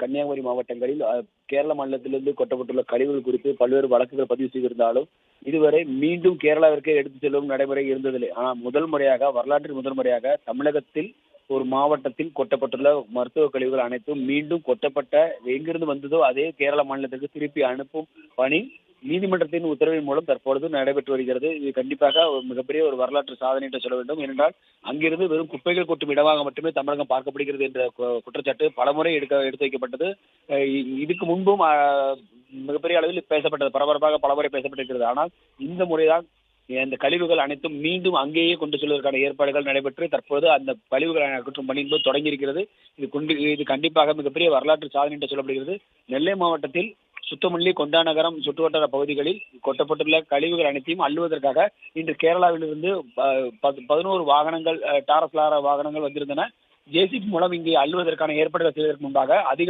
கன்னியாகுமரி மாவட்டங்களில் கேரள மாநிலத்திலிருந்து கொட்டப்பட்டுள்ள கழிவுகள் குறித்து பல்வேறு வழக்குகள் பதிவு செய்திருந்தாலும், இதுவரை மீண்டும் கேரளாவிற்கே எடுத்துச் செல்லும் நடைமுறை இருந்ததில்லை. ஆனால் வரலாற்றில் முதல் முறையாக தமிழகத்தில் ஒரு மாவட்டத்தில் கொட்டப்பட்டுள்ள மருத்துவ கழிவுகள் அனைத்தும் மீண்டும் கொட்டப்பட்ட எங்கிருந்து வந்ததோ அதே கேரள மாநிலத்திற்கு திருப்பி அனுப்பும் பணி நீதிமன்றத்தின் உத்தரவின் மூலம் தற்பொழுது நடைபெற்று வருகிறது. இது கண்டிப்பாக ஒரு மிகப்பெரிய ஒரு வரலாற்று சாதனை என்று சொல்ல வேண்டும். ஏனென்றால் அங்கிருந்து வெறும் குப்பைகள் கொட்டும் இடமாக மட்டுமே தமிழகம் பார்க்கப்படுகிறது என்ற குற்றச்சாட்டு பலமுறை எடுத்து வைக்கப்பட்டது. இதுக்கு முன்பும் மிகப்பெரிய அளவில் பேசப்பட்டது, பரபரப்பாக பலமுறை பேசப்பட்டிருக்கிறது. ஆனால் இந்த முறைதான் இந்த கழிவுகள் அனைத்தும் மீண்டும் அங்கேயே கொண்டு செல்வதற்கான ஏற்பாடுகள் நடைபெற்று தற்போது அந்த கழிவுகளை அகற்றும் பணி என்பது தொடங்கி இருக்கிறது. இது கண்டிப்பாக மிகப்பெரிய வரலாற்று சாதனை என்று சொல்லப்படுகிறது. நெல்லை மாவட்டத்தில் சுத்தமல்லி, கொண்டாநகரம் சுற்றுவட்டார பகுதிகளில் கொட்டப்பட்டுள்ள கழிவுகள் அனைத்தையும் அள்ளுவதற்காக இன்று கேரளாவிலிருந்து 11 வாகனங்கள், டாரஸ் லாரா வாகனங்கள் வந்திருந்தன. ஜேசிபி மூலம் இங்கே அள்ளுவதற்கான ஏற்பாடுகள் செய்வதற்கு முன்பாக அதிக